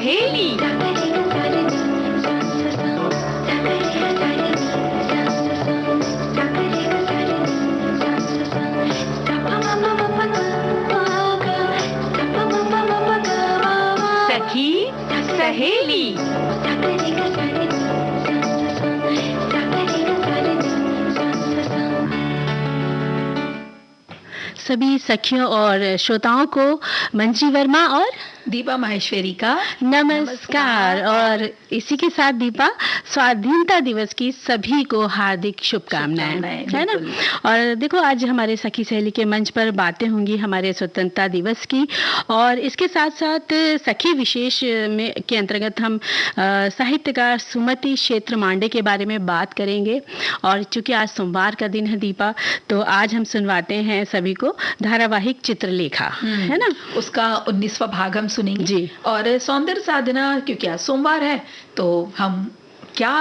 सहेली। सखी सहेली। सभी सखियों और श्रोताओं को मंजी वर्मा और दीपा माहेश्वरी का नमस्कार। और इसी के साथ दीपा, स्वाधीनता दिवस की सभी को हार्दिक शुभकामनाएं, है ना। और देखो, आज हमारे सखी सहेली के मंच पर बातें होंगी हमारे स्वतंत्रता दिवस की, और इसके साथ साथ सखी विशेष में के अंतर्गत हम साहित्यकार सुमति क्षेत्र मांडे के बारे में बात करेंगे। और चूंकि आज सोमवार का दिन है दीपा, तो आज हम सुनवाते हैं सभी को धारावाहिक चित्रलेखा, है ना, उसका 19वां भाग हम सुनेंगे जी। और सौंदर्य साधना, क्योंकि आज सोमवार है तो हम क्या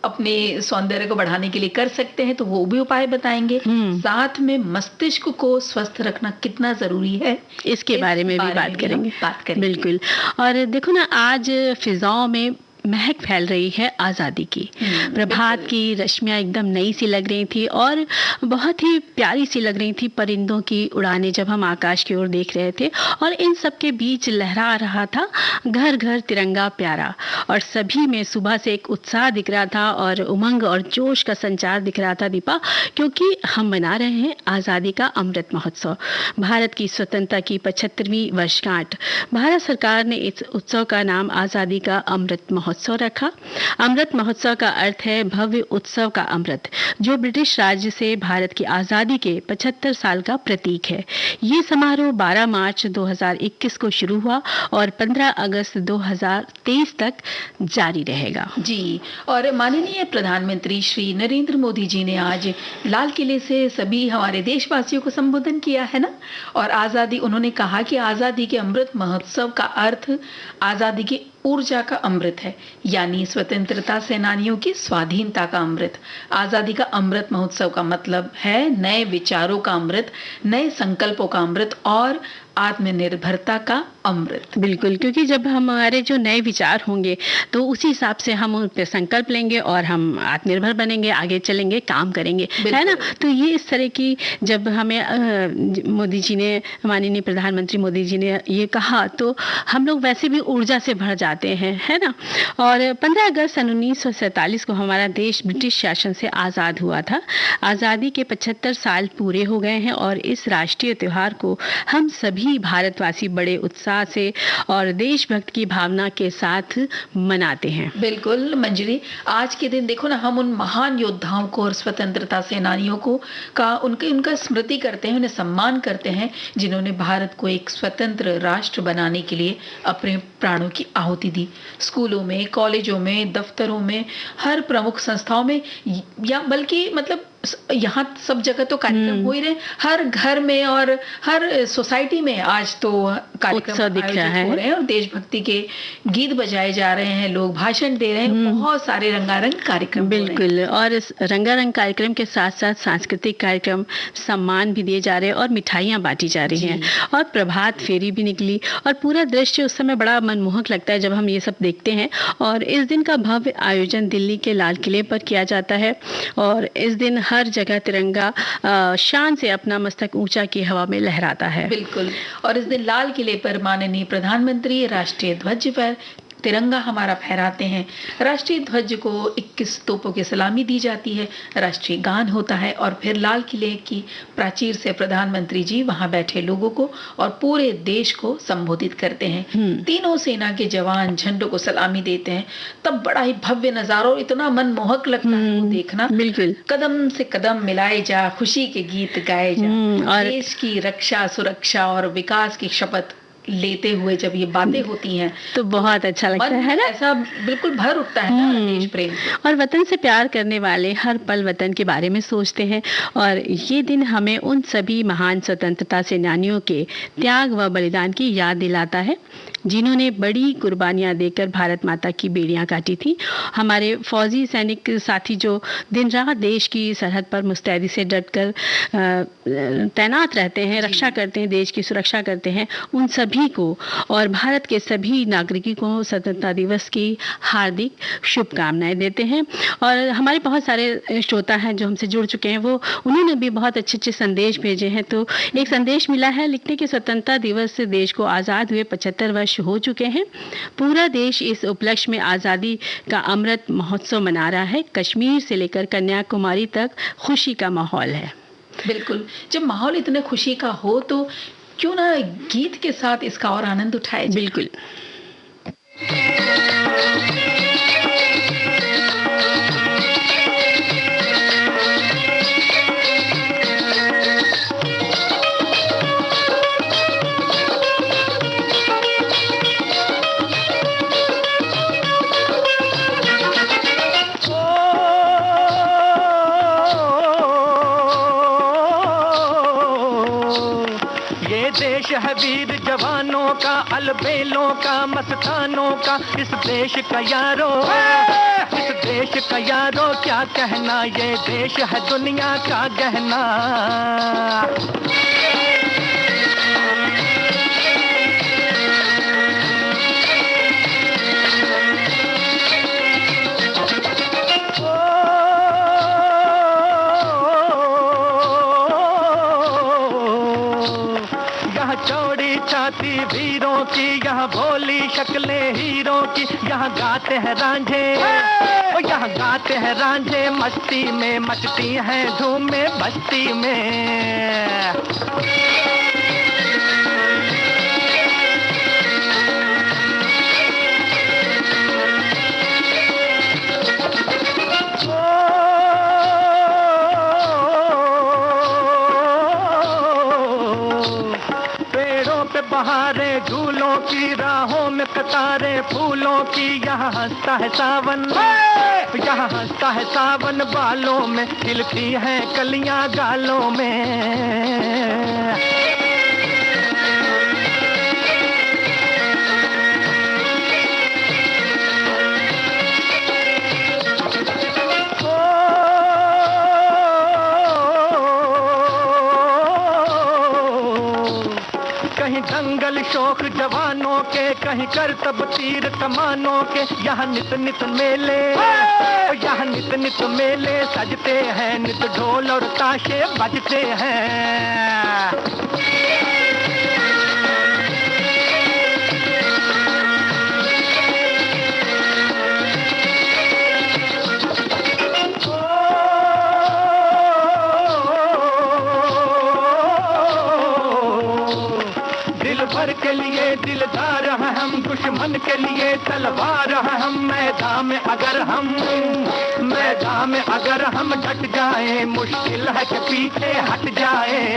अपने सौंदर्य को बढ़ाने के लिए कर सकते हैं, तो वो भी उपाय बताएंगे। साथ में मस्तिष्क को स्वस्थ रखना कितना जरूरी है, इसके बारे में भी बात करेंगे। बिल्कुल। और देखो ना, आज फिजाओं में महक फैल रही है आज़ादी की। प्रभात की रश्मियाँ एकदम नई सी लग रही थी और बहुत ही प्यारी सी लग रही थी परिंदों की उड़ानें, जब हम आकाश की ओर देख रहे थे। और इन सब के बीच लहरा रहा था घर घर तिरंगा प्यारा, और सभी में सुबह से एक उत्साह दिख रहा था और उमंग और जोश का संचार दिख रहा था दीपा, क्योंकि हम मना रहे हैं आज़ादी का अमृत महोत्सव, भारत की स्वतंत्रता की 75वीं वर्षगांठ। भारत सरकार ने इस उत्सव का नाम आज़ादी का अमृत महोत्सव रखा। अमृत महोत्सव का अर्थ है भव्य उत्सव का अमृत, जो ब्रिटिश राज्य से भारत की आज़ादी के 75 साल का प्रतीक है। ये समारोह 12 मार्च 2021 को शुरू हुआ और 15 अगस्त 2023 तक जारी रहेगा। जी। और माननीय प्रधानमंत्री श्री नरेंद्र मोदी जी ने आज लाल किले से सभी हमारे देशवासियों को संबोधन किया है ना। और आज़ादी, उन्होंने कहा कि आज़ादी के अमृत महोत्सव का अर्थ आज़ादी की ऊर्जा का अमृत है, यानी स्वतंत्रता सेनानियों की स्वाधीनता का अमृत। आज़ादी का अमृत महोत्सव का मतलब है नए विचारों का अमृत, नए संकल्पों का अमृत और आत्मनिर्भरता का अमृत। बिल्कुल, क्योंकि जब हमारे जो नए विचार होंगे तो उसी हिसाब से हम उन पे संकल्प लेंगे और हम आत्मनिर्भर बनेंगे, आगे चलेंगे, काम करेंगे, है ना। तो ये इस तरह की, जब हमें मोदी जी ने, माननीय प्रधानमंत्री मोदी जी ने ये कहा, तो हम लोग वैसे भी ऊर्जा से भर जाते हैं, है ना। और 15 अगस्त सन 1947 को हमारा देश ब्रिटिश शासन से आज़ाद हुआ था। आज़ादी के 75 साल पूरे हो गए हैं और इस राष्ट्रीय त्योहार को हम सभी भारतवासी बड़े उत्साह से और देशभक्त की भावना के साथ मनाते हैं। बिल्कुल मंजरी, आज के दिन देखो ना, हम उन महान योद्धाओं को और स्वतंत्रता सेनानियों को उनका स्मृति करते हैं, उन्हें सम्मान करते हैं, जिन्होंने भारत को एक स्वतंत्र राष्ट्र बनाने के लिए अपने प्राणों की आहुति दी। स्कूलों में, कॉलेजों में, दफ्तरों में, हर प्रमुख संस्थाओं में, या बल्कि मतलब यहाँ सब जगह तो कार्यक्रम हो ही रहे, हर घर में और हर सोसाइटी में आज तो कार्यक्रम आयोजित हो रहे हैं और देशभक्ति के गीत बजाए जा रहे हैं, लोग भाषण दे रहे हैं, बहुत सारे रंगारंग कार्यक्रम हो रहे हैं। बिल्कुल। और इस रंगारंग कार्यक्रम के साथ साथ सांस्कृतिक कार्यक्रम, सम्मान भी दिए जा रहे हैं और मिठाइयाँ बांटी जा रही हैं, और प्रभात फेरी भी निकली, और पूरा दृश्य उस समय बड़ा मनमोहक लगता है जब हम ये सब देखते हैं। और इस दिन का भव्य आयोजन दिल्ली के लाल किले पर किया जाता है, और इस दिन हर जगह तिरंगा शान से अपना मस्तक ऊंचा की हवा में लहराता है। बिल्कुल। और इस दिन लाल किले पर माननीय प्रधानमंत्री राष्ट्रीय ध्वज पर तिरंगा हमारा फहराते हैं। राष्ट्रीय ध्वज को 21 तोपों की सलामी दी जाती है, राष्ट्रीय गान होता है, और फिर लाल किले की प्राचीर से प्रधानमंत्री जी वहां बैठे लोगों को और पूरे देश को संबोधित करते हैं। तीनों सेना के जवान झंडों को सलामी देते हैं। तब बड़ा ही भव्य नजारा और इतना मनमोहक लगता है वो देखना। बिल्कुल। कदम से कदम मिलाए जा, खुशी के गीत गाए जा, और देश की रक्षा, सुरक्षा और विकास की शपथ लेते हुए जब ये बातें होती हैं तो बहुत अच्छा लगता है ना, ऐसा बिल्कुल भर उठता है ना देश प्रेम। और वतन से प्यार करने वाले हर पल वतन के बारे में सोचते हैं। और ये दिन हमें उन सभी महान स्वतंत्रता सेनानियों के त्याग व बलिदान की याद दिलाता है जिन्होंने बड़ी कुर्बानियां देकर भारत माता की बेड़ियां काटी थी। हमारे फौजी सैनिक साथी जो दिन रात देश की सरहद पर मुस्तैदी से डटकर तैनात रहते हैं, रक्षा करते हैं, देश की सुरक्षा करते हैं, उन सभी को और भारत के सभी नागरिकों को स्वतंत्रता दिवस की हार्दिक शुभकामनाएं देते हैं। और हमारे बहुत सारे श्रोता हैं जो हमसे जुड़ चुके हैं, वो उन्होंने भी बहुत अच्छे अच्छे संदेश भेजे हैं। तो एक संदेश मिला है, लिखते कि स्वतंत्रता दिवस से देश को आज़ाद हुए 75 वर्ष हो चुके हैं। पूरा देश इस उपलक्ष्य में आज़ादी का अमृत महोत्सव मना रहा है। कश्मीर से लेकर कन्याकुमारी तक खुशी का माहौल है। बिल्कुल, जब माहौल इतने खुशी का हो तो क्यों ना गीत के साथ इसका और आनंद उठाए। बिल्कुल। है वीर जवानों का, अलबेलों का, मस्तानों का, इस देश का यारो, इस देश का यारो क्या कहना, ये देश है दुनिया का गहना। वीरों की यहाँ भोली शक्लें हीरों की, यहाँ गाते हैं रांझे, यहाँ गाते हैं रांझे, मस्ती में मचती हैं धूम में बस्ती में। बहारे झूलों की, राहों में कतारे फूलों की, यहाँ हंसता है सावन, यहाँ हंसता है सावन, बालों में खिलती हैं कलियां गालों में। दंगल शौक जवानों के, कहीं करतब तीर कमानों के, यहाँ नित नित मेले, यहाँ नित नित मेले सजते हैं, नित ढोल और ताशे बजते हैं। के लिए दिलदार हैं हम, दुश्मन के लिए तलवार हैं हम, मैदान में अगर हम डट जाएं, मुश्किल है कि पीछे हट जाएं।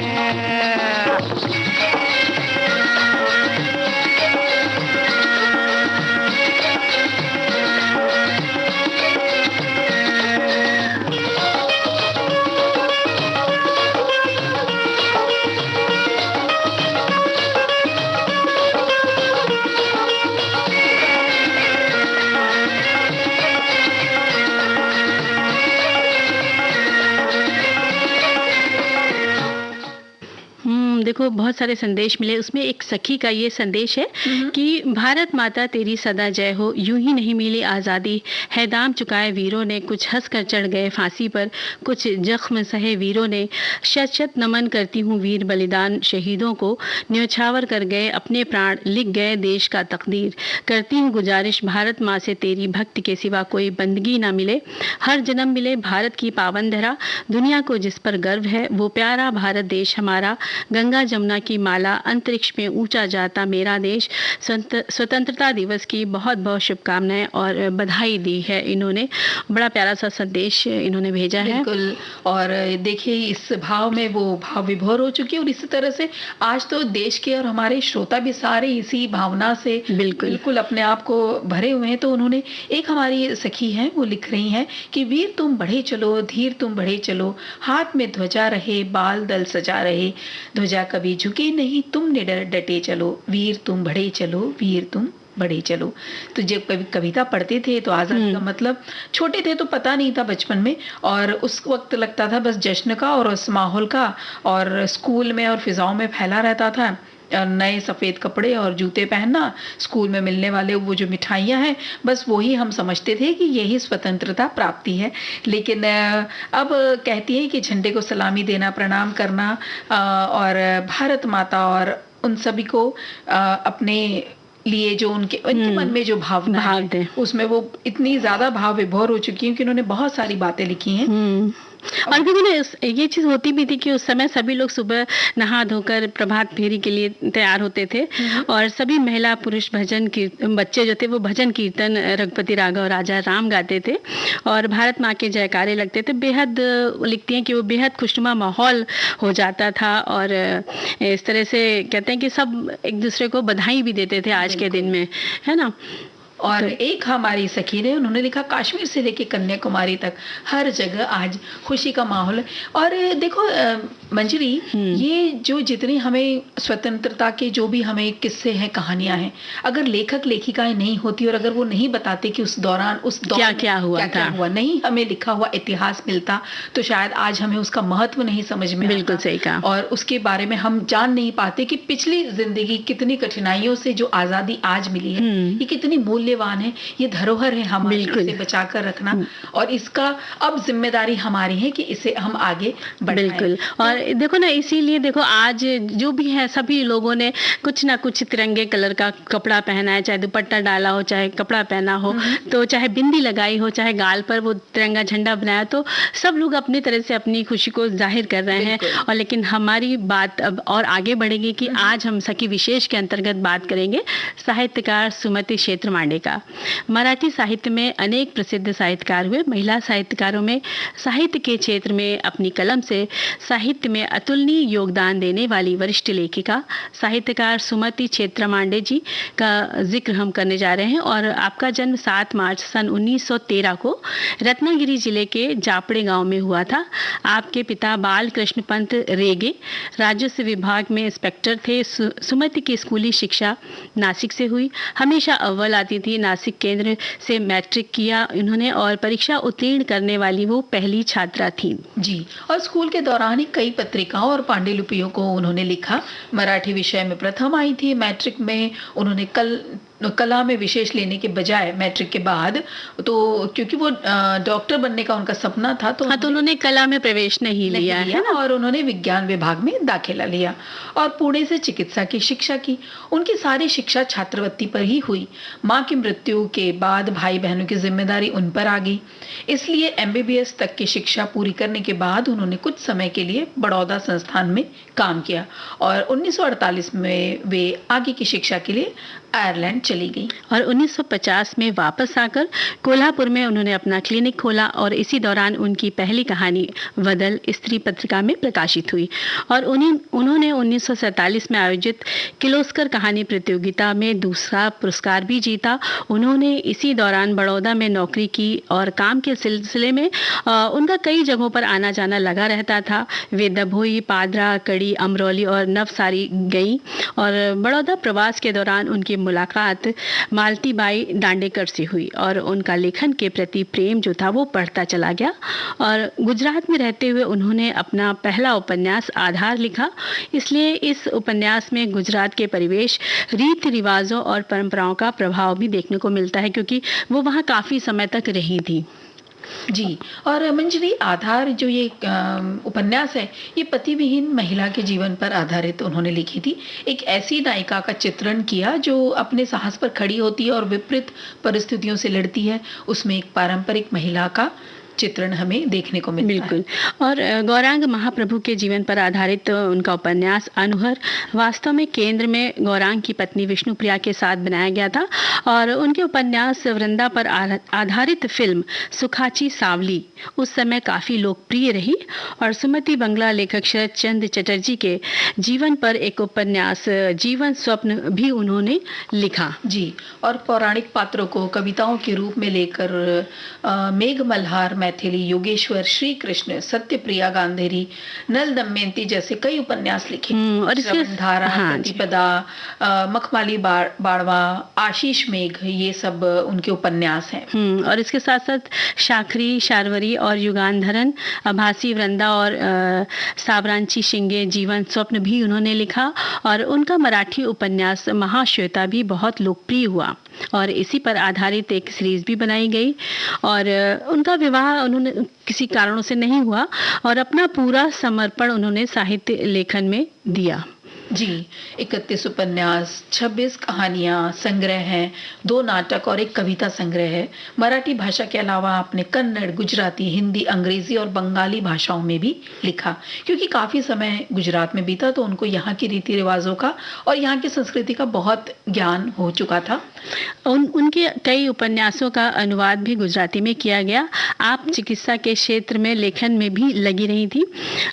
देखो बहुत सारे संदेश मिले, उसमें एक सखी का ये संदेश है कि भारत माता तेरी सदा जय हो, यूं ही नहीं मिली आज़ादी, है दाम चुकाए वीरों ने, कुछ हंस कर चढ़ गए फांसी पर, कुछ जख्म सहे वीरों ने, शत शत नमन करती हूँ वीर बलिदान शहीदों को, न्योछावर कर गए अपने प्राण, लिख गए देश का तकदीर, करती हूँ गुजारिश भारत माँ से तेरी भक्ति के सिवा कोई बंदगी ना मिले, हर जन्म मिले भारत की पावन धरा, दुनिया को जिस पर गर्व है वो प्यारा भारत देश हमारा, गंगा जमुना की माला, अंतरिक्ष में ऊंचा जाता मेरा देश। स्वतंत्रता दिवस की बहुत बहुत शुभकामनाएं और बधाई दी है इन्होंने। बड़ा प्यारा सा संदेश इन्होंने भेजा है। बिल्कुल, और देखिए इस भाव में वो भाव विभोर हो चुकी है और इसी तरह से आज तो देश के और हमारे श्रोता भी सारे इसी भावना से बिल्कुल अपने आप को भरे हुए हैं। तो उन्होंने एक हमारी सखी हैं वो लिख रही हैं कि वीर तुम बढ़े चलो, धीर तुम बढ़े चलो, हाथ में ध्वजा रहे, बाल दल सजा रहे, ध्वजा कभी झुके नहीं, तुम निडर डटे चलो, वीर तुम बढ़े चलो, वीर तुम बढ़े चलो। तो जब कविता पढ़ते थे तो आज़ादी का मतलब, छोटे थे तो पता नहीं था बचपन में, और उस वक्त लगता था बस जश्न का और उस माहौल का, और स्कूल में और फिजाओं में फैला रहता था नए सफ़ेद कपड़े और जूते पहनना, स्कूल में मिलने वाले वो जो मिठाइयाँ हैं, बस वही हम समझते थे कि यही स्वतंत्रता प्राप्ति है। लेकिन अब कहती है कि झंडे को सलामी देना, प्रणाम करना, और भारत माता और उन सभी को अपने लिए जो उनके मन में जो भावना है, उसमें वो इतनी ज्यादा भाव विभोर हो चुकी है कि उन्होंने बहुत सारी बातें लिखी हैं। और क्योंकि ना ये चीज होती भी थी कि उस समय सभी लोग सुबह नहा धोकर प्रभात फेरी के लिए तैयार होते थे, और सभी महिला पुरुष भजन की बच्चे जो थे वो भजन कीर्तन रघुपति राघव राजा राम गाते थे, और भारत माँ के जयकारे लगते थे। बेहद लिखती हैं कि वो बेहद खुशनुमा माहौल हो जाता था, और इस तरह से कहते हैं कि सब एक दूसरे को बधाई भी देते थे आज के दिन में, है ना। और एक हमारी सखी ने, उन्होंने लिखा, कश्मीर से लेके कन्याकुमारी तक हर जगह आज खुशी का माहौल है। और देखो मंजरी, ये जो जितनी हमें स्वतंत्रता के जो भी हमें किस्से हैं, कहानियां हैं, अगर लेखक लेखिकाएं नहीं होती और अगर वो नहीं बताते कि उस दौरान क्या हुआ, नहीं हमें लिखा हुआ इतिहास मिलता, तो शायद आज हमें उसका महत्व नहीं समझ में। बिल्कुल सही कहा। और उसके बारे में हम जान नहीं पाते कि पिछली जिंदगी कितनी कठिनाइयों से जो आजादी आज मिली है, ये कितनी मूल्यवान है, ये धरोहर है हमारी, इसे बचा कर रखना, और इसका अब जिम्मेदारी हमारी है कि इसे हम आगे बढ़ाएं। बिल्कुल। और देखो ना, इसीलिए देखो आज जो भी है सभी लोगों ने कुछ ना कुछ तिरंगे कलर का कपड़ा पहना है, चाहे दुपट्टा डाला हो, चाहे कपड़ा पहना हो, तो चाहे बिंदी लगाई हो, चाहे गाल पर वो तिरंगा झंडा बनाया, तो सब लोग अपनी तरह से अपनी खुशी को जाहिर कर रहे हैं। और लेकिन हमारी बात अब और आगे बढ़ेगी कि आज हम सखी विशेष के अंतर्गत बात करेंगे साहित्यकार सुमति क्षेत्रमांडे का। मराठी साहित्य में अनेक प्रसिद्ध साहित्यकार हुए। महिला साहित्यकारों में साहित्य के क्षेत्र में अपनी कलम से साहित्य में अतुलनीय योगदान देने वाली वरिष्ठ लेखिका साहित्यकार सुमति क्षेत्रमांडे जी का जिक्र हम करने जा रहे हैं। और आपका जन्म 7 मार्च सन 1913 को रत्नागिरी जिले के जापड़े गांव में हुआ था। आपके पिता बाल कृष्ण पंत रेगे राजस्व विभाग में इंस्पेक्टर थे। सुमति की स्कूली शिक्षा नासिक से हुई। हमेशा अव्वल आती थी। नासिक केंद्र से मैट्रिक किया इन्होंने, और परीक्षा उत्तीर्ण करने वाली वो पहली छात्रा थी जी। और स्कूल के दौरान ही कई पत्रिकाओं और पांडुलिपियों को उन्होंने लिखा। मराठी विषय में प्रथम आई थी। मैट्रिक में उन्होंने कला में विशेष लेने के बजाय मैट्रिक के बाद, तो क्योंकि वो डॉक्टर बनने का उनका सपना था, तो उन्होंने कला में प्रवेश नहीं लिया है ना, और उन्होंने विज्ञान विभाग में दाखिला लिया और पुणे से चिकित्सा की शिक्षा की। उनकी सारी शिक्षा छात्रवृत्ति पर ही हुई। माँ की मृत्यु के बाद भाई बहनों की जिम्मेदारी उन पर आ गई, इसलिए MBBS तक की शिक्षा पूरी करने के बाद उन्होंने कुछ समय के लिए बड़ौदा संस्थान में काम किया, और 1948 में वे आगे की शिक्षा के लिए आयरलैंड चली गई। और 1950 में वापस आकर कोल्हापुर में उन्होंने अपना क्लिनिक खोला, और इसी दौरान उनकी पहली कहानी वदल स्त्री पत्रिका में प्रकाशित हुई। और उन्होंने 1947 में आयोजित किर्लोस्कर कहानी प्रतियोगिता में दूसरा पुरस्कार भी जीता। उन्होंने इसी दौरान बड़ौदा में नौकरी की, और काम के सिलसिले में उनका कई जगहों पर आना जाना लगा रहता था। वे दभोई, पादरा, कड़ी, अमरौली और नवसारी गईं। और बड़ौदा प्रवास के दौरान उनकी मुलाकात मालती बाई दांडेकर से हुई, और उनका लेखन के प्रति प्रेम जो था वो बढ़ता चला गया। और गुजरात में रहते हुए उन्होंने अपना पहला उपन्यास आधार लिखा। इसलिए इस उपन्यास में गुजरात के परिवेश, रीति रिवाजों और परंपराओं का प्रभाव भी देखने को मिलता है, क्योंकि वो वहाँ काफी समय तक रही थी जी। और मंजरी, आधार जो ये उपन्यास है, ये पति विहीन महिला के जीवन पर आधारित उन्होंने लिखी थी। एक ऐसी नायिका का चित्रण किया जो अपने साहस पर खड़ी होती है और विपरीत परिस्थितियों से लड़ती है। उसमें एक पारंपरिक महिला का चित्रण हमें देखने को मिलता बिल्कुल है। और गौरांग महाप्रभु के जीवन पर आधारित उनका उपन्यास अनहर वास्तव में केंद्र में गौरांग की पत्नी विष्णुप्रिया के साथ बनाया गया था। और उनके उपन्यास वृंदा पर आधारित फिल्म सुखाची सावली उस समय काफी लोकप्रिय रही। और सुमति बंगला लेखक शरद चंद्र चटर्जी के जीवन पर एक उपन्यास जीवन स्वप्न भी उन्होंने लिखा जी। और पौराणिक पात्रों को कविताओं के रूप में लेकर मेघ मल्हार, मैथिली, योगेश्वर, श्री कृष्ण, सत्यप्रिया गांधेरी, नल दमयंती जैसे कई उपन्यास लिखे। और इसके धारा, प्रतिपदा, मखमली बाड़वा, आशीष मेघ, ये सब उनके उपन्यास हैं। और इसके साथ साथ शाखरी, शार्वरी और युगांधरन, आभासी वृंदा और साबरांची शिंगे, जीवन स्वप्न भी उन्होंने लिखा। और उनका मराठी उपन्यास महाश्वेता भी बहुत लोकप्रिय हुआ और इसी पर आधारित एक सीरीज भी बनाई गई। और उनका विवाह उन्होंने किसी कारणों से नहीं हुआ और अपना पूरा समर्पण उन्होंने साहित्य लेखन में दिया। जी, 31 उपन्यास, 26 कहानियां संग्रह हैं, 2 नाटक और एक कविता संग्रह है। मराठी भाषा के अलावा आपने कन्नड़, गुजराती, हिंदी, अंग्रेजी और बंगाली भाषाओं में भी लिखा। क्योंकि काफी समय गुजरात में बीता तो उनको यहाँ की रीति रिवाजों का और यहाँ की संस्कृति का बहुत ज्ञान हो चुका था। उनके कई उपन्यासों का अनुवाद भी गुजराती में किया गया। आप चिकित्सा के क्षेत्र में लेखन में भी लगी रही थी,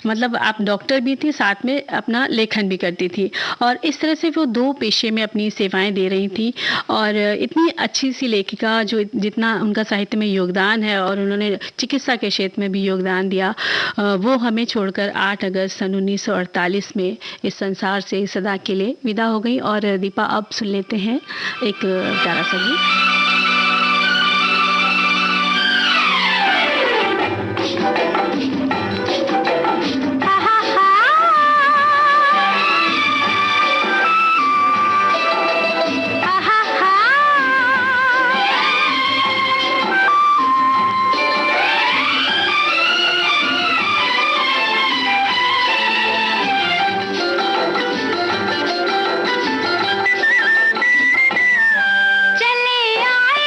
मतलब आप डॉक्टर भी थी, साथ में अपना लेखन भी करती थी और इस तरह से वो 2 पेशे में अपनी सेवाएं दे रही थी। और इतनी अच्छी सी लेखिका जो जितना उनका साहित्य में योगदान है और उन्होंने चिकित्सा के क्षेत्र में भी योगदान दिया, वो हमें छोड़कर 8 अगस्त सन 1948 में इस संसार से सदा के लिए विदा हो गई। और दीपा, अब सुन लेते हैं एक प्यारा सा गीत। चले आए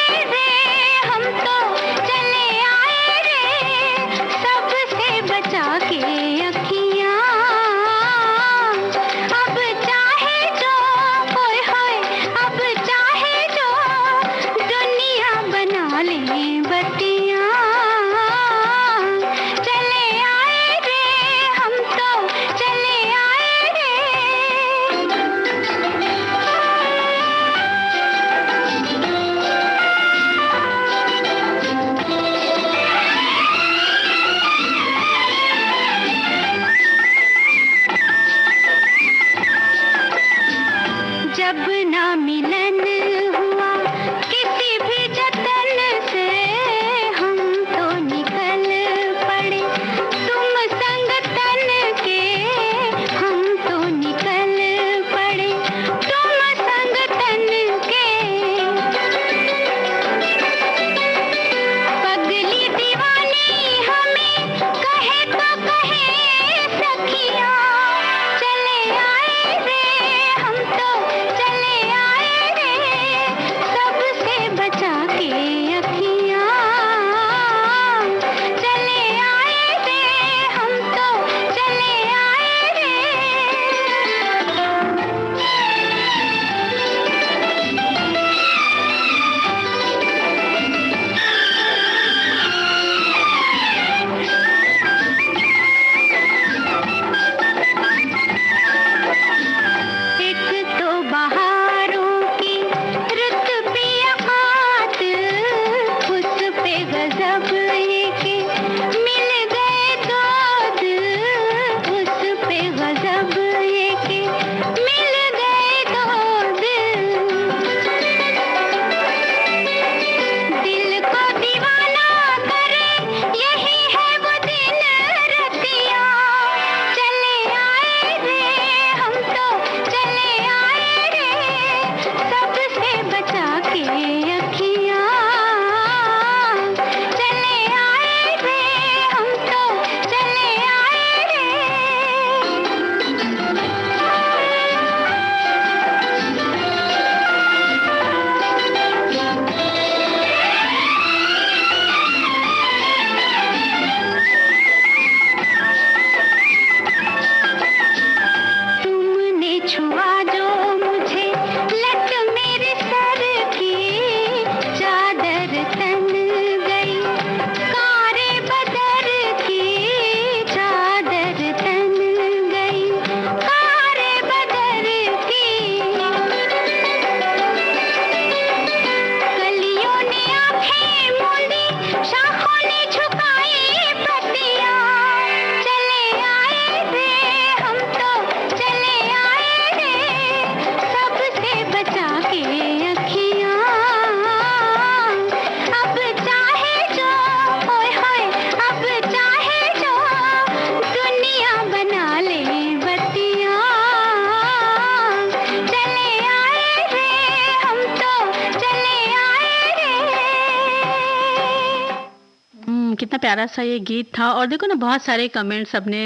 कितना प्यारा सा ये गीत था। और देखो ना बहुत सारे कमेंट्स अपने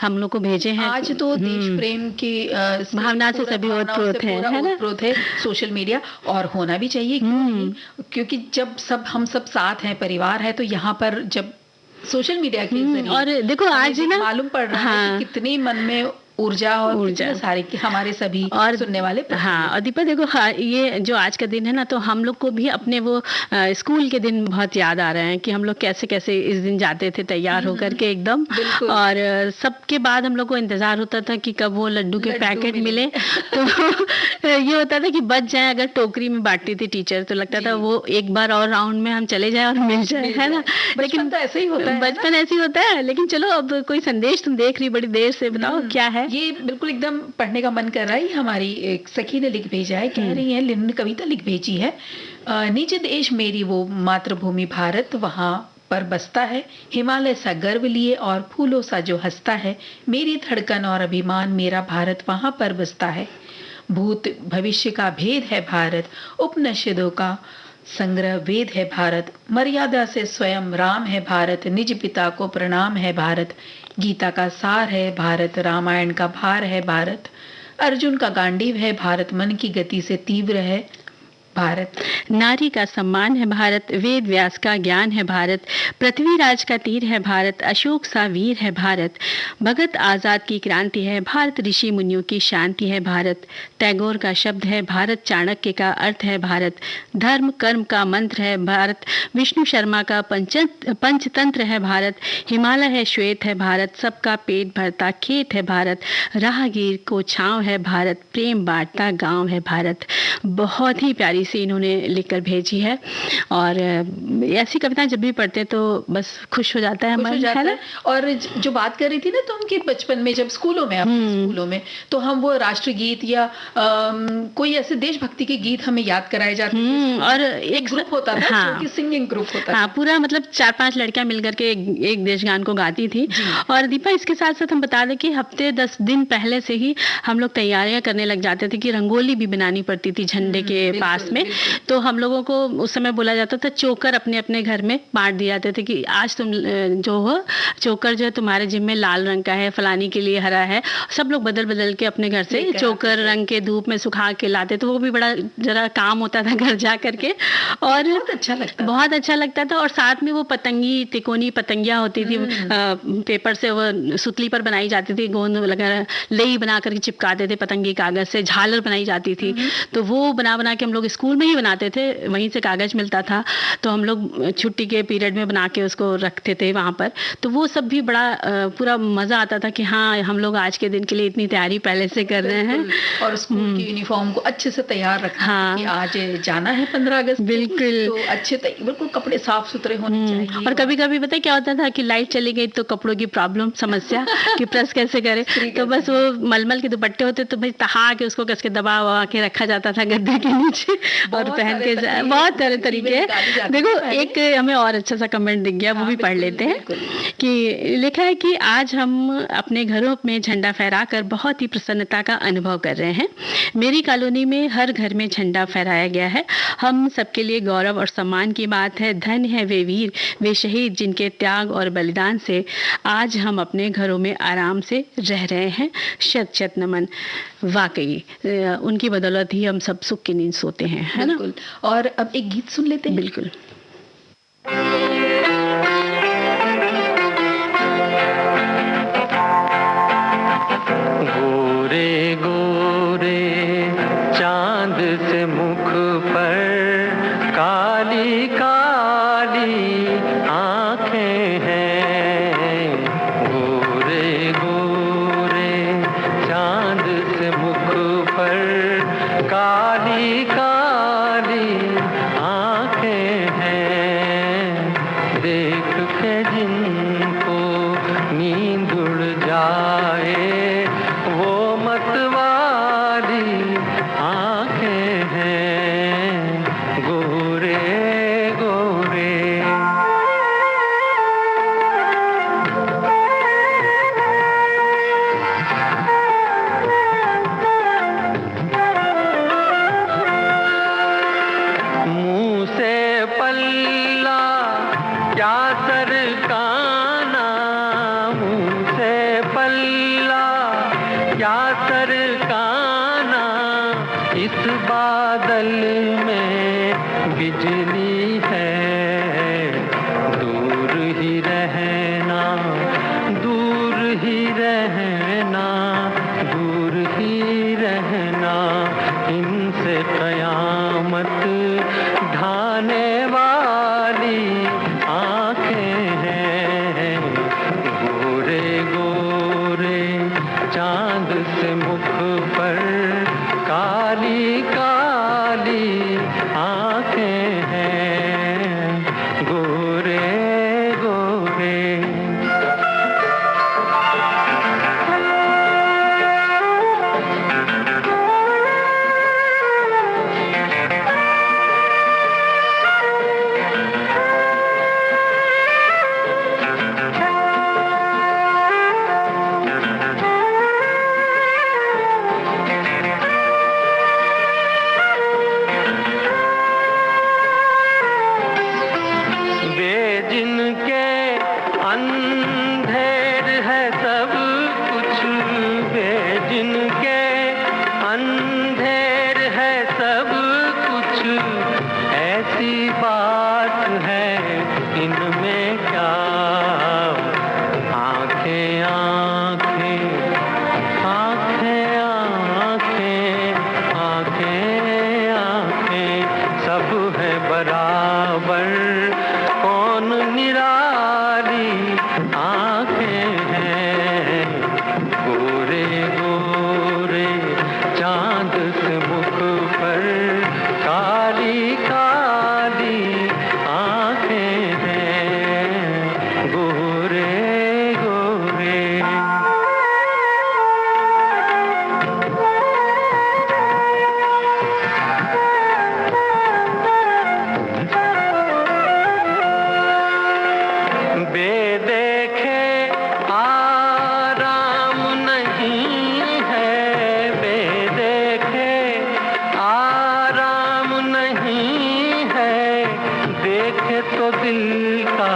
हम लोग को भेजे हैं। आज तो देश प्रेम की भावना से सभी ओतप्रोत है ना, सोशल मीडिया, और होना भी चाहिए, क्यों नहीं? क्योंकि जब हम सब साथ हैं, परिवार है, तो यहाँ पर जब सोशल मीडिया के जरिए और देखो आज ना मालूम पड़ रहा है कि कितनी मन में ऊर्जा सारे की हमारे सभी और सुनने वाले। हाँ, और दीपा देखो ये जो आज का दिन है ना, तो हम लोग को भी अपने वो स्कूल के दिन बहुत याद आ रहे हैं कि हम लोग कैसे कैसे इस दिन जाते थे तैयार होकर के एकदम, और सबके बाद हम लोग को इंतजार होता था कि कब वो लड्डू के पैकेट मिले। तो ये होता था कि बच जाए, अगर टोकरी में बांटती थी टीचर तो लगता था वो एक बार और राउंड में हम चले जाए और मिल जाए, है ना। लेकिन तो ऐसे ही होता है, बचपन ऐसे ही होता है। लेकिन चलो अब कोई संदेश तुम देख रही बड़ी देर से, बताओ क्या है? ये बिल्कुल एकदम पढ़ने का मन कर रहा है। हमारी एक सखी ने लिख भेजा है, कह रही है, लिन ने कविता लिख भेजी है। निज देश मेरी वो मातृभूमि भारत, वहाँ पर बसता है हिमालय सा गर्व लिए और फूलों सा जो हंसता है, मेरी धड़कन और अभिमान मेरा भारत वहाँ पर बसता है। भूत भविष्य का भेद है भारत, उपनिषदों का संग्रह वेद है भारत, मर्यादा से स्वयं राम है भारत, निज पिता को प्रणाम है भारत, गीता का सार है भारत, रामायण का भार है भारत, अर्जुन का गांडीव है भारत, मन की गति से तीव्र है भारत, नारी का सम्मान है भारत, वेद व्यास का ज्ञान है भारत, पृथ्वीराज का तीर है भारत, अशोक सा वीर है भारत, भगत आजाद की क्रांति है भारत, ऋषि मुनियों की शांति है भारत, टैगोर का शब्द है भारत, चाणक्य का अर्थ है भारत, धर्म कर्म का मंत्र है भारत, विष्णु शर्मा का पंचतंत्र है भारत, हिमालय है श्वेत है भारत, सबका पेट भरता खेत है भारत, राहगीर को छांव है भारत, प्रेम बांटता गांव है भारत। बहुत ही प्यारी से इन्होंने लिखकर भेजी है। और ऐसी कविताएं जब भी पढ़ते तो बस खुश हो जाता है मन, है ना। और जो बात कर रही थी ना, तो उनके बचपन में जब स्कूलों में तो हम वो राष्ट्रीय गीत या कोई ऐसे देशभक्ति के गीत हमें याद कराए जाते थे। और एक ग्रुप होता था, हाँ, जो कि सिंगिंग ग्रुप होता था, पूरा मतलब 4-5 लड़कियां मिलकर के एक देशगान को गाती थी। और दीपा इसके साथ साथ हम बता दें कि हफ्ते 10 दिन पहले से ही हम लोग तैयारियां करने लग जाते थे कि रंगोली भी बनानी पड़ती थी झंडे के पास में। तो हम लोगों को उस समय बोला जाता था चोकर अपने अपने घर में बांट दिए जाते थे कि आज तुम जो हो चोकर जो है तुम्हारे जिम में लाल रंग का है, फलानी के लिए हरा है। सब लोग बदल बदल के अपने घर से चोकर रंग के धूप में सुखा के लाते, तो वो भी बड़ा जरा काम होता था घर जा करके, और बहुत अच्छा लगता था। और साथ में वो पतंगी तिकोनी पतंगियां होती थी, पेपर से वो सुतली पर बनाई जाती थी, गोंद वगैरह लेई बना करके चिपकाते थे, पतंगी कागज से झालर बनाई जाती थी। तो वो बना के हम लोग स्कूल में ही बनाते थे, वहीं से कागज मिलता था, तो हम लोग छुट्टी के पीरियड में बना के उसको रखते थे वहां पर। तो वो सब भी बड़ा पूरा मजा आता था कि हाँ हम लोग आज के दिन के लिए इतनी तैयारी पहले से कर रहे हैं। और स्कूल की यूनिफॉर्म को अच्छे से तैयार रखना, हाँ, कि आज जाना है 15 अगस्त, बिल्कुल तो अच्छे बिल्कुल कपड़े साफ सुथरे होने चाहिए। और कभी कभी पता क्या होता था कि लाइट चली गई तो कपड़ों की प्रॉब्लम समस्या कि प्रेस कैसे करे, तो बस वो मलमल के दुपट्टे होते तो भाई तहा के उसको कस के दबा के रखा जाता था गद्दे के नीचे और पहन के बहुत तरह तरीके। देखो एक हमें और अच्छा सा कमेंट दिख गया, वो भी पढ़ लेते हैं कि लिखा है कि आज हम अपने घरों में झंडा फहराकर बहुत ही प्रसन्नता का अनुभव कर रहे हैं। मेरी कॉलोनी में हर घर में झंडा फहराया गया है। हम सबके लिए गौरव और सम्मान की बात है। धन्य है वे वीर, वे शहीद जिनके त्याग और बलिदान से आज हम अपने घरों में आराम से रह रहे हैं। शत शत नमन। वाकई उनकी बदौलत ही हम सब सुख की नींद सोते हैं, है ना। और अब एक गीत सुन लेते हैं। बिल्कुल। गोरे गोरे चांद से मुख पर काली काली आंखें हैं। गोरे गोरे चांद से मुख पर काली काली आंखें हैं। देख के जिनको नींद उड़ जाए वो मतवाली आंखें हैं। गोरे गोरे मुंह से पल्ला क्या सर में क्या आंखें आंखें आंखें आंखें आंखें आंखें सब है बराबर, कौन निराली आंखें हैं, गोरे गोरे चांद के मुख पर काली काली आंखें हैं, गोरे गोरे। बेदेखे आराम नहीं है, बेदेखे आराम नहीं है, देखे तो दिल का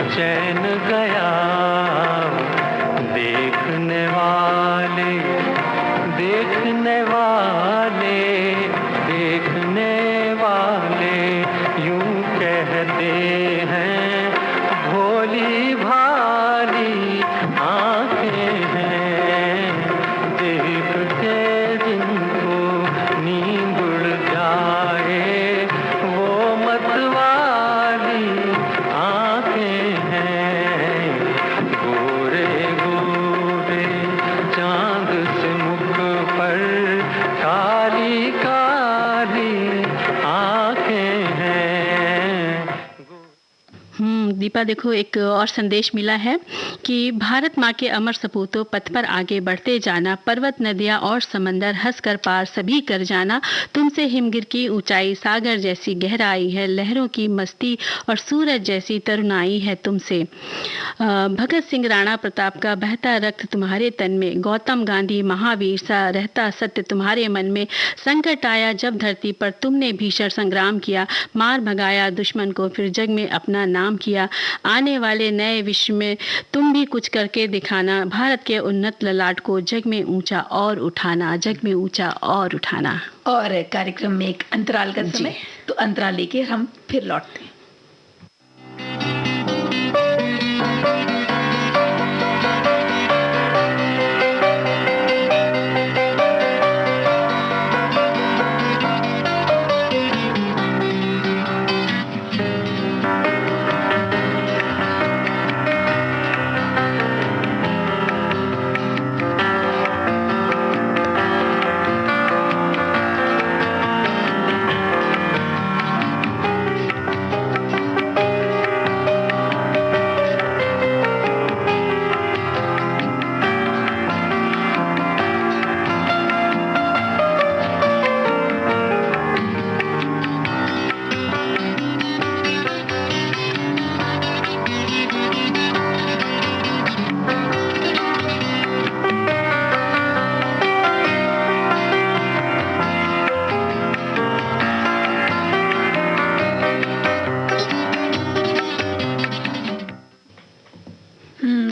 चैन गया, देखने वाले देखने वाले देखने वाले यूं कहते हैं, भोली भाली आंखें हैं, देख के जिनको नींद उड़ जाए, वो मतवाली आंखें हैं, गोरे गोरे चांद से मुख पर काली काली आंखें हैं। दीपा देखो, एक और संदेश मिला है कि भारत माँ के अमर सपूतों, पथ पर आगे बढ़ते जाना, पर्वत नदियाँ और समंदर हंस कर पार सभी कर जाना, तुमसे हिमगिर की ऊंचाई, सागर जैसी गहराई है, लहरों की मस्ती और सूरज जैसी तरुणाई है तुमसे। भगत सिंह राणा प्रताप का बहता रक्त तुम्हारे तन में, गौतम गांधी महावीर सा रहता सत्य तुम्हारे मन में, संकट आया जब धरती पर तुमने भीषण संग्राम किया, मार भगाया दुश्मन को फिर जग में अपना नाम किया, आने वाले नए विश्व में तुम भी कुछ करके दिखाना, भारत के उन्नत ललाट को जग में ऊंचा और उठाना, जग में ऊंचा और उठाना। और कार्यक्रम में एक अंतराल का समय, तो अंतराल लेके हम फिर लौटते हैं।